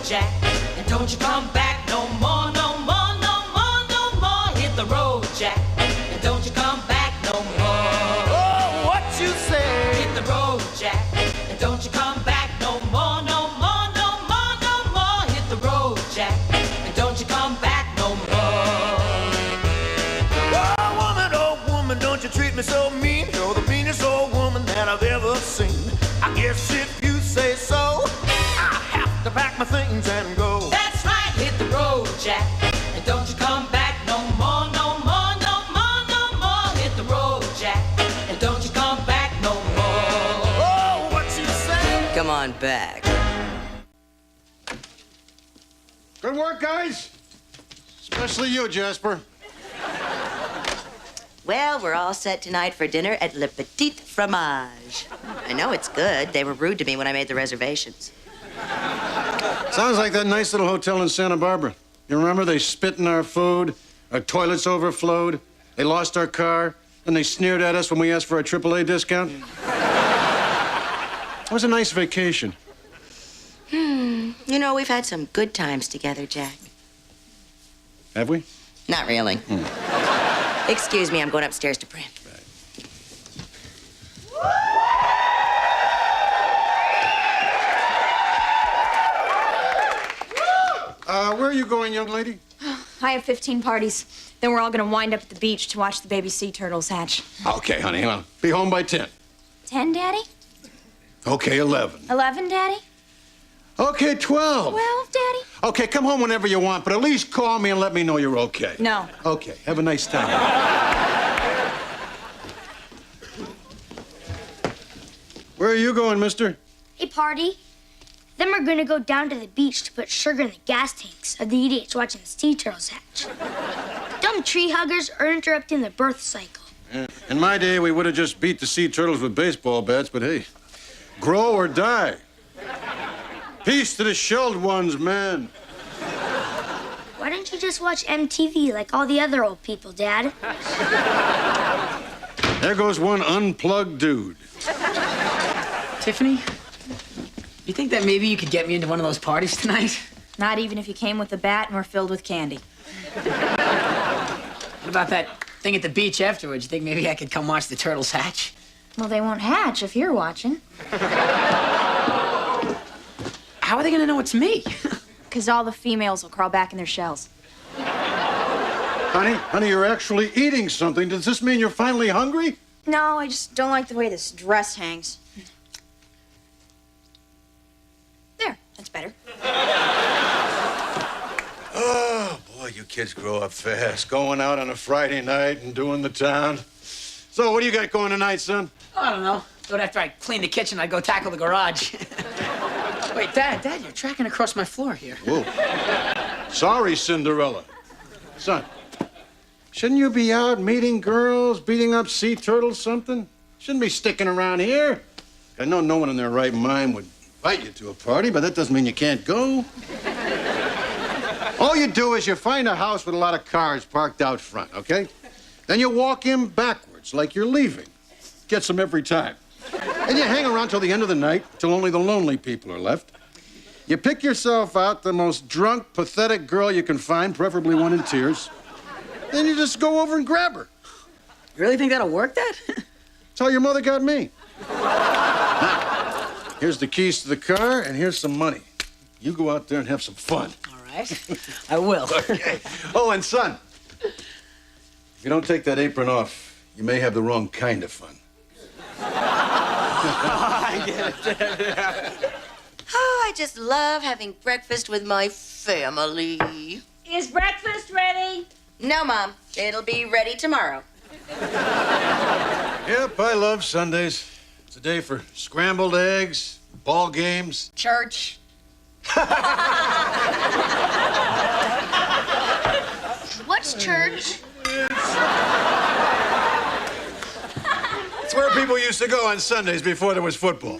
Jack, and don't you come back no more, no more, no more, no more. Hit the road, Jack, and don't you come back no more. Oh, what you say? Hit the road, Jack, and don't you come back no more, no more, no more, no more. Hit the road, Jack, and don't you come back no more. Oh, woman, don't you treat me so mean. You're the meanest old woman that I've ever seen. I guess if you say so, I have to pack my things and go. That's right, hit the road, Jack, and don't you come back no more, no more, no more, no more. Hit the road, Jack, and don't you come back no more. Oh, what you say? Come on back. Good work, guys. Especially you, Jasper. Well, we're all set tonight for dinner at Le Petit Fromage. I know it's good. They were rude to me when I made the reservations. Sounds like that nice little hotel in Santa Barbara. You remember they spit in our food, our toilets overflowed, they lost our car, and they sneered at us when we asked for a AAA discount? It was a nice vacation. You know, we've had some good times together, Jack. Have we? Not really. Excuse me, I'm going upstairs to print. Where are you going, young lady? I have 15 parties. Then we're all gonna wind up at the beach to watch the baby sea turtles hatch. Okay, honey, well, be home by 10. 10, Daddy? Okay, 11. 11, Daddy? Okay, 12. 12, Daddy? Okay, come home whenever you want, but at least call me and let me know you're okay. No. Okay, have a nice time. Where are you going, mister? A party. Then we're gonna go down to the beach to put sugar in the gas tanks of the idiots watching the sea turtles hatch. Dumb tree huggers are interrupting the birth cycle. Yeah. In my day, we would have just beat the sea turtles with baseball bats, but hey, grow or die. Peace to the shelled ones, man. Why don't you just watch MTV like all the other old people, Dad? There goes one unplugged dude. Tiffany, you think that maybe you could get me into one of those parties tonight? Not even if you came with a bat and were filled with candy. What about that thing at the beach afterwards? You think maybe I could come watch the turtles hatch? Well, they won't hatch if you're watching. How are they gonna know it's me? Because all the females will crawl back in their shells. Honey, you're actually eating something. Does this mean you're finally hungry? No, I just don't like the way this dress hangs. There, that's better. Oh, boy, you kids grow up fast. Going out on a Friday night and doing the town. So, what do you got going tonight, son? I don't know. Thought after I clean the kitchen, I'd go tackle the garage. Wait, Dad, you're tracking across my floor here. Whoa. Sorry, Cinderella. Son, shouldn't you be out meeting girls, beating up sea turtles, something? Shouldn't be sticking around here. I know no one in their right mind would invite you to a party, but that doesn't mean you can't go. All you do is you find a house with a lot of cars parked out front, okay? Then you walk in backwards, like you're leaving. Gets them every time. And you hang around till the end of the night, till only the lonely people are left. You pick yourself out the most drunk, pathetic girl you can find, preferably one in tears. Then you just go over and grab her. You really think that'll work, Dad? That's how your mother got me. Now, here's the keys to the car, and here's some money. You go out there and have some fun. All right, I will. Okay. Oh, and son, if you don't take that apron off, you may have the wrong kind of fun. Oh, I just love having breakfast with my family. Is breakfast ready? No, Mom. It'll be ready tomorrow. Yep, I love Sundays. It's a day for scrambled eggs, ball games. Church. What's church? It's where people used to go on Sundays before there was football.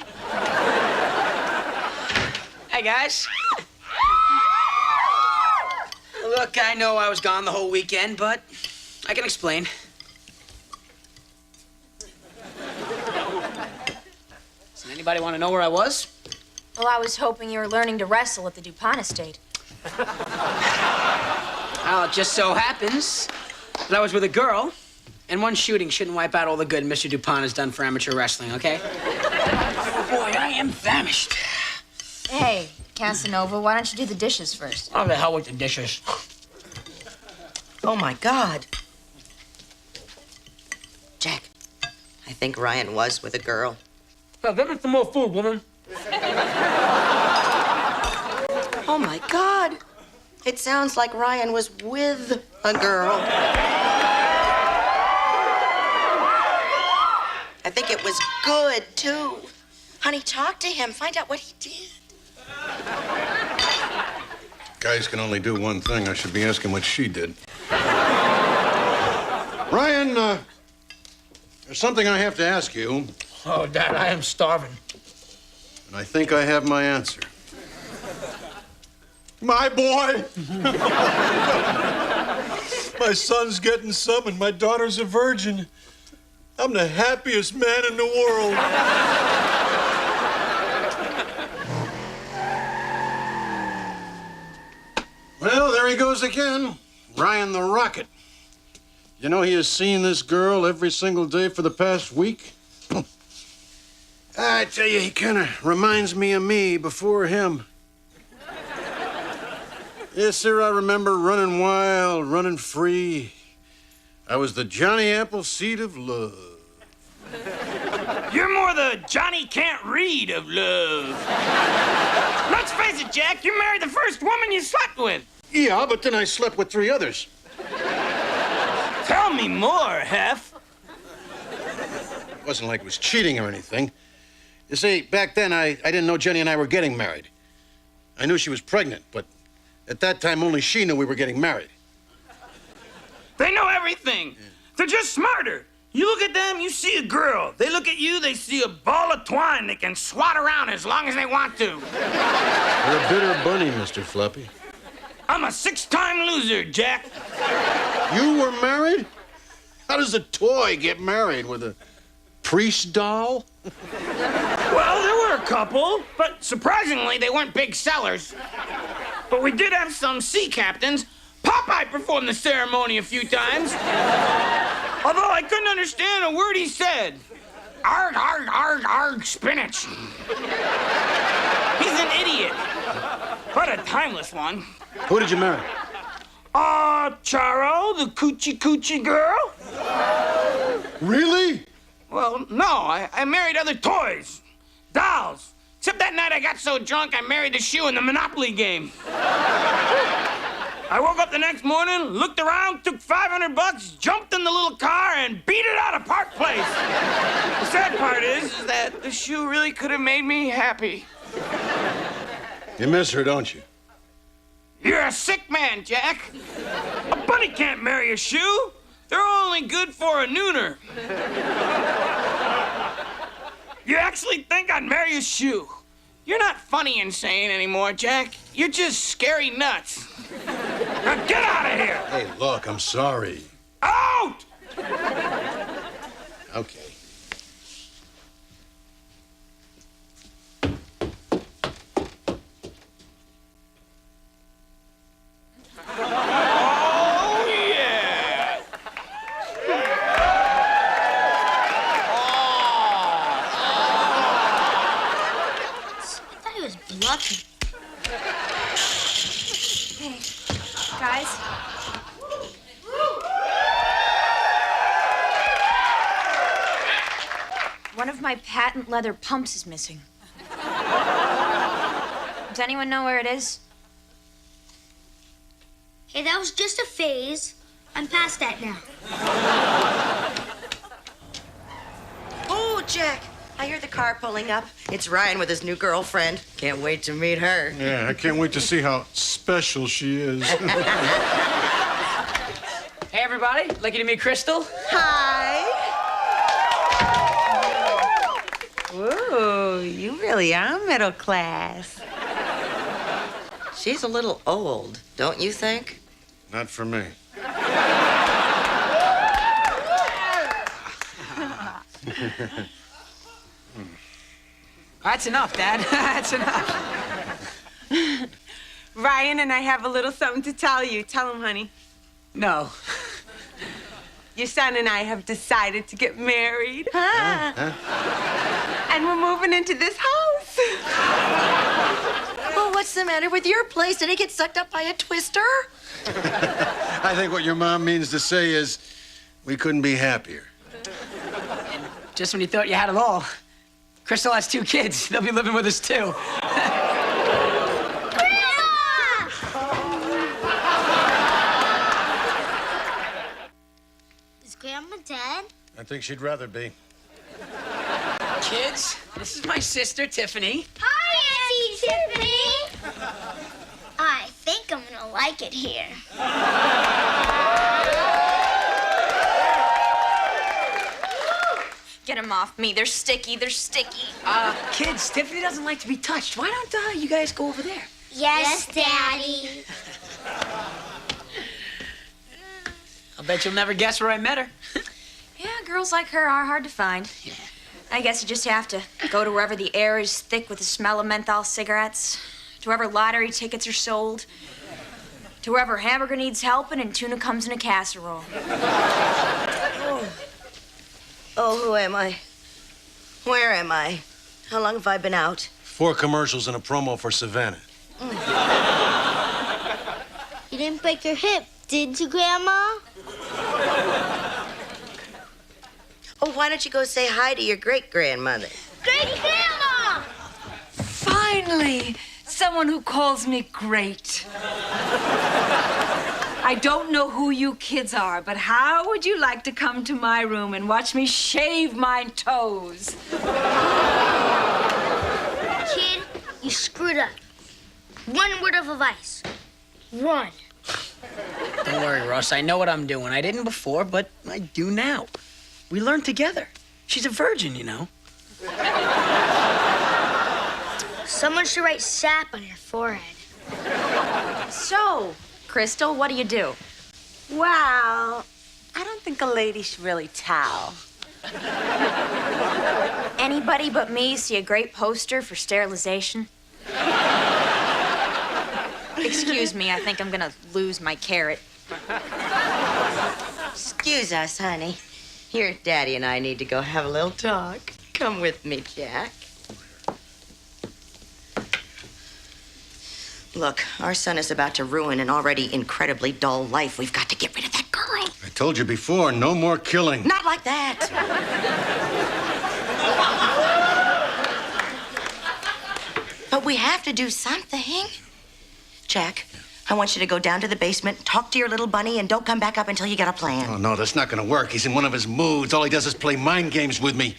Hey, guys. Look, I know I was gone the whole weekend, but I can explain. Does anybody want to know where I was? Well, I was hoping you were learning to wrestle at the DuPont estate. Well, it just so happens that I was with a girl, and one shooting shouldn't wipe out all the good Mr. DuPont has done for amateur wrestling, okay? Oh, boy, I am famished. Hey, Casanova, why don't you do the dishes first? Oh, the hell with the dishes. Oh, my God. Jack, I think Ryan was with a girl. Well, give me some more food, woman. Oh, my God. It sounds like Ryan was with a girl. I think it was good, too. Honey, talk to him. Find out what he did. Guys can only do one thing. I should be asking what she did. Ryan, there's something I have to ask you. Oh, Dad, I am starving. And I think I have my answer. My boy! My son's getting some and my daughter's a virgin. I'm the happiest man in the world. Well, there he goes again. Ryan the Rocket. You know he has seen this girl every single day for the past week? I tell you, he kind of reminds me of me before him. Yes, sir, I remember running wild, running free. I was the Johnny Appleseed of love. You're more the Johnny Can't Read of love. Let's face it, Jack, you married the first woman you slept with. Yeah, but then I slept with 3 others. Tell me more, Hef. It wasn't like it was cheating or anything. You see, back then, I didn't know Jenny and I were getting married. I knew she was pregnant, but at that time, only she knew we were getting married. They know everything. They're just smarter. You look at them, you see a girl. They look at you, they see a ball of twine they can swat around as long as they want to. You're a bitter bunny, Mr. Floppy. I'm a 6-time loser, Jack. You were married? How does a toy get married? With a priest doll? Well, there were a couple, but surprisingly, they weren't big sellers. But we did have some sea captains. Popeye performed the ceremony a few times. Although I couldn't understand a word he said. Arg, arg, arg, arg, spinach. He's an idiot, but a timeless one. Who did you marry? Charo, the coochie coochie girl. Really? Well, no, I married other toys, dolls. Except that night I got so drunk I married the shoe in the Monopoly game. I woke up the next morning, looked around, took $500, jumped in the little car, and beat it out of Park Place. The sad part is that the shoe really could have made me happy. You miss her, don't you? You're a sick man, Jack. A bunny can't marry a shoe. They're only good for a nooner. You actually think I'd marry a shoe? You're not funny and sane anymore, Jack. You're just scary nuts. Now get out of here! Hey, look, I'm sorry. Out! Okay. Oh, yeah! I thought he was bluffing. Hey, guys. One of my patent leather pumps is missing. Does anyone know where it is? Hey, that was just a phase. I'm past that now. Oh, Jack, I hear the car pulling up. It's Ryan with his new girlfriend. Can't wait to meet her. Yeah, I can't wait to see how special she is. Hey, everybody. Lucky to meet Crystal. Hi. Ooh, you really are middle class. She's a little old, don't you think? Not for me. That's enough, Dad. That's enough. Ryan and I have a little something to tell you. Tell him, honey. No. Your son and I have decided to get married. And we're moving into this house. Well, what's the matter with your place? Did it get sucked up by a twister? I think what your mom means to say is we couldn't be happier. Just when you thought you had it all, Crystal has 2 kids. They'll be living with us, too. Is Grandma dead? I think she'd rather be. Kids, this is my sister, Tiffany. Hi, Auntie Tiffany. I think I'm gonna like it here. Get them off me. They're sticky. They're sticky. Kids, Tiffany doesn't like to be touched. Why don't you guys go over there? Yes, Daddy. I'll bet you'll never guess where I met her. Yeah, girls like her are hard to find. Yeah. I guess you just have to go to wherever the air is thick with the smell of menthol cigarettes, to wherever lottery tickets are sold, to wherever hamburger needs helping and tuna comes in a casserole. Oh, who am I? Where am I? How long have I been out? 4 commercials and a promo for Savannah. You didn't break your hip, did you, Grandma? Oh, why don't you go say hi to your great-grandmother? Great-Grandma! Finally, someone who calls me great. I don't know who you kids are, but how would you like to come to my room and watch me shave my toes? Kid, you screwed up. One word of advice. Run. Don't worry, Russ. I know what I'm doing. I didn't before, but I do now. We learned together. She's a virgin, you know. Someone should write sap on your forehead. So, Crystal, what do you do? Well, I don't think a lady should really tell. Anybody but me see a great poster for sterilization? Excuse me, I think I'm gonna lose my carrot. Excuse us, honey. Your daddy and I need to go have a little talk. Come with me, Jack. Look, our son is about to ruin an already incredibly dull life. We've got to get rid of that girl. I told you before, no more killing. Not like that. But we have to do something. Jack, I want you to go down to the basement, talk to your little bunny, and don't come back up until you get a plan. Oh, no, that's not gonna work. He's in one of his moods. All he does is play mind games with me.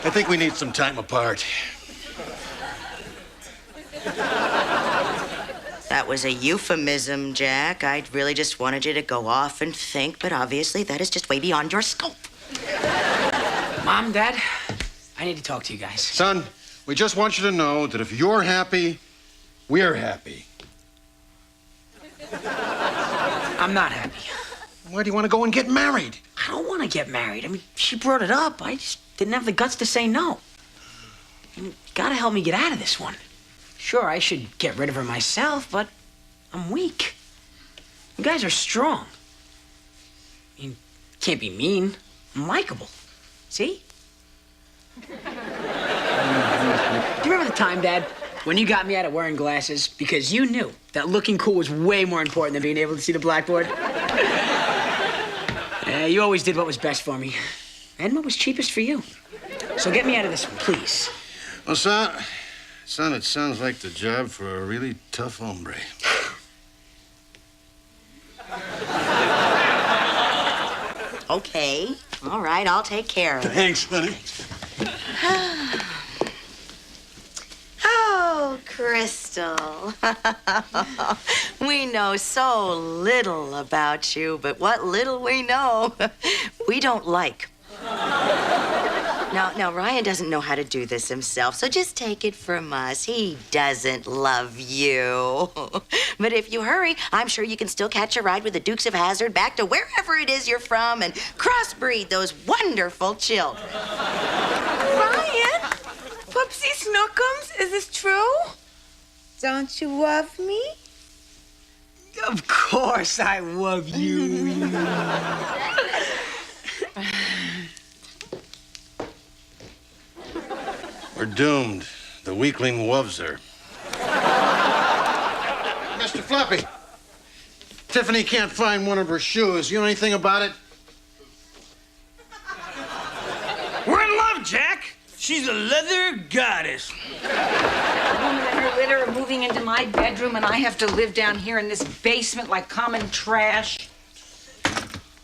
I think we need some time apart. That was a euphemism, Jack. I really just wanted you to go off and think, but obviously that is just way beyond your scope. Mom, Dad, I need to talk to you guys. Son, we just want you to know that if you're happy, we're happy. I'm not happy. Why do you want to go and get married? I don't want to get married. I mean, she brought it up. I just didn't have the guts to say no. You gotta help me get out of this one. Sure, I should get rid of her myself, but I'm weak. You guys are strong. You can't be mean. I'm likable. See? Do you remember the time, Dad, when you got me out of wearing glasses because you knew that looking cool was way more important than being able to see the blackboard? You always did what was best for me and what was cheapest for you. So get me out of this one, please. Well, son, it sounds like the job for a really tough hombre. Okay. All right, I'll take care of it. Thanks, honey. Oh, Crystal. We know so little about you, but what little we know, we don't like. Now, Ryan doesn't know how to do this himself, so just take it from us. He doesn't love you. But if you hurry, I'm sure you can still catch a ride with the Dukes of Hazzard back to wherever it is you're from and crossbreed those wonderful children. Ryan! Whoopsie this true? Don't you love me? Of course I love you. We're doomed. The weakling loves her. Mr. Flappy, Tiffany can't find one of her shoes. You know anything about it? We're in love, Jack. She's a leather goddess. A woman and her litter are moving into my bedroom, and I have to live down here in this basement like common trash.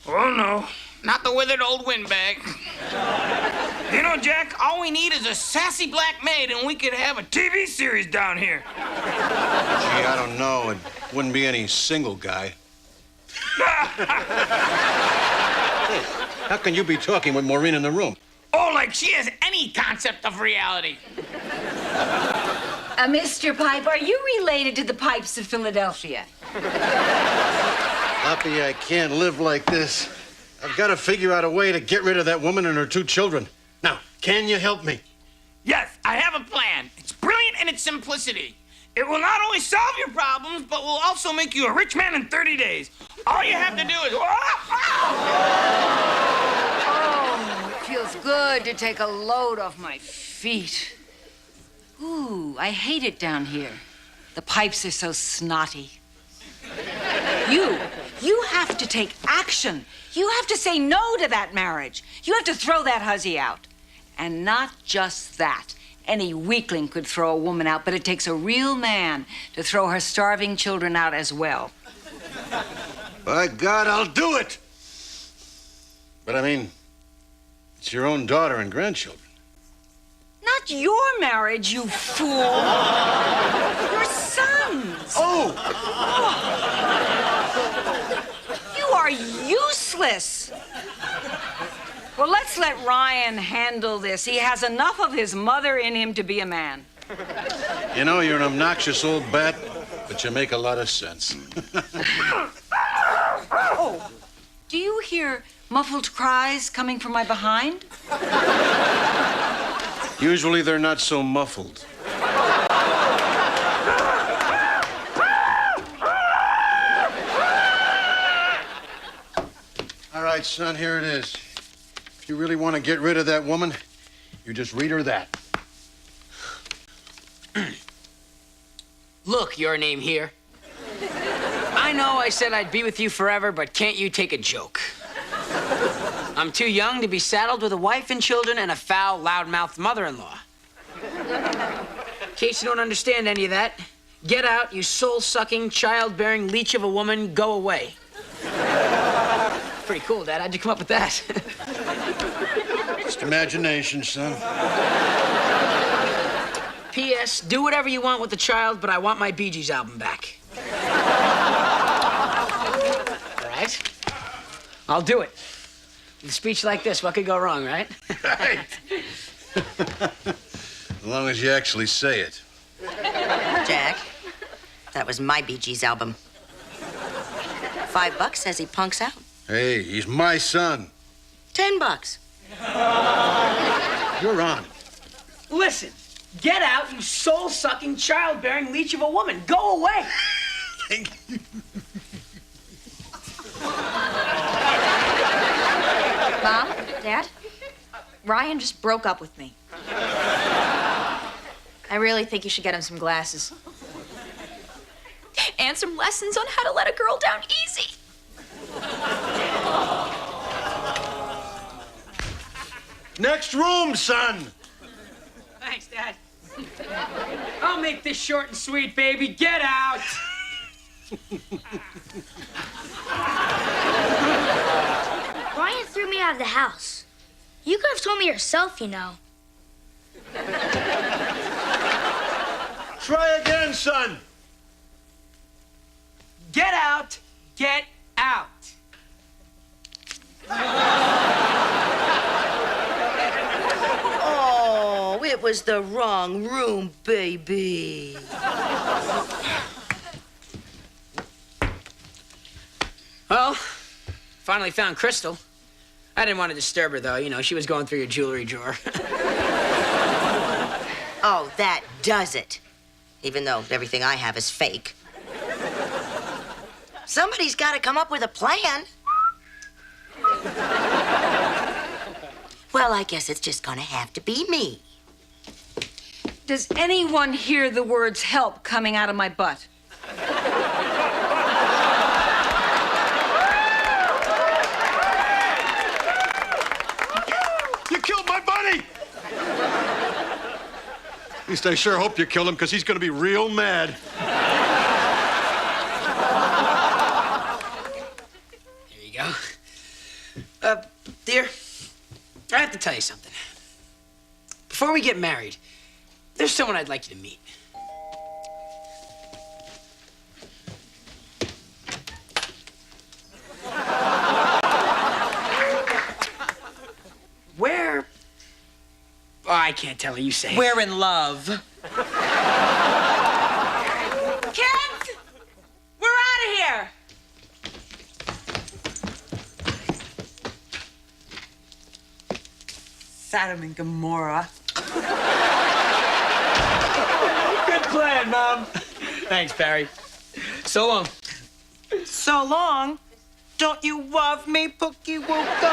Oh, no. Not the withered old windbag. You know, Jack, all we need is a sassy black maid, and we could have a TV series down here. Gee, I don't know. It wouldn't be any single guy. Hey, how can you be talking with Maureen in the room? Oh, like she has any concept of reality. Mr. Pipe, are you related to the Pipes of Philadelphia? Flappy, I can't live like this. I've got to figure out a way to get rid of that woman and her 2 children. Now, can you help me? Yes, I have a plan. It's brilliant in its simplicity. It will not only solve your problems, but will also make you a rich man in 30 days. All you have to do is... Oh, it feels good to take a load off my feet. Ooh, I hate it down here. The pipes are so snotty. You have to take action. You have to say no to that marriage. You have to throw that hussy out. And not just that. Any weakling could throw a woman out, but it takes a real man to throw her starving children out as well. By God, I'll do it! But I mean, it's your own daughter and grandchildren. Not your marriage, you fool. Your son's. Oh! You are useless. Well, let's let Ryan handle this. He has enough of his mother in him to be a man. You know, you're an obnoxious old bat, but you make a lot of sense. Oh, do you hear muffled cries coming from my behind? Usually they're not so muffled. All right, son, here it is. If you really want to get rid of that woman, you just read her that. Look, your name here. I know I said I'd be with you forever, but can't you take a joke? I'm too young to be saddled with a wife and children and a foul, loud-mouthed mother-in-law. In case you don't understand any of that, get out, you soul-sucking, child-bearing leech of a woman, go away. Pretty cool, Dad. How'd you come up with that? Just imagination, son. P.S. Do whatever you want with the child, but I want my Bee Gees album back. All right? I'll do it. With a speech like this, what could go wrong, right? Right. As long as you actually say it. Jack, that was my Bee Gees album. $5 says he punks out. Hey, he's my son. $10. You're on. Listen, get out, you soul-sucking, child-bearing leech of a woman. Go away. Thank you. Mom, Dad, Ryan just broke up with me. I really think you should get him some glasses. And some lessons on how to let a girl down easy. Next room, son. Thanks, Dad. I'll make this short and sweet, baby. Get out. Ryan threw me out of the house. You could have told me yourself, you know. Try again, son. Get out. Get out. Oh, it was the wrong room, baby. Well, finally found Crystal. I didn't want to disturb her, though. You know, she was going through your jewelry drawer. Oh, that does it. Even though everything I have is fake. Somebody's got to come up with a plan. Well, I guess it's just gonna have to be me. Does anyone hear the words help coming out of my butt? You killed my buddy! At least I sure hope you killed him, because he's gonna be real mad. Here you go. Dear, I have to tell you something. Before we get married, there's someone I'd like you to meet. Where? Oh, I can't tell her. You say it. We're in love. Kids! We're out of here! Sodom and Gomorrah. Good plan, Mom. Thanks, Barry. So long. So long. Don't you love me, Pookie Wooka?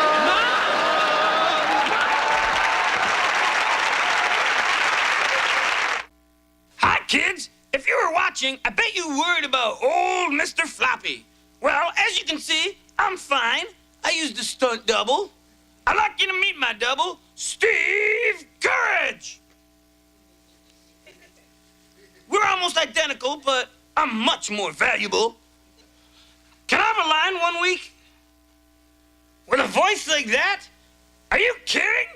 Hi, kids. If you were watching, I bet you worried about old Mr. Floppy. Well, as you can see, I'm fine. I used a stunt double. I'd like you to meet my double, Steve Courage. We're almost identical, but I'm much more valuable. Can I have a line 1 week? With a voice like that? Are you kidding?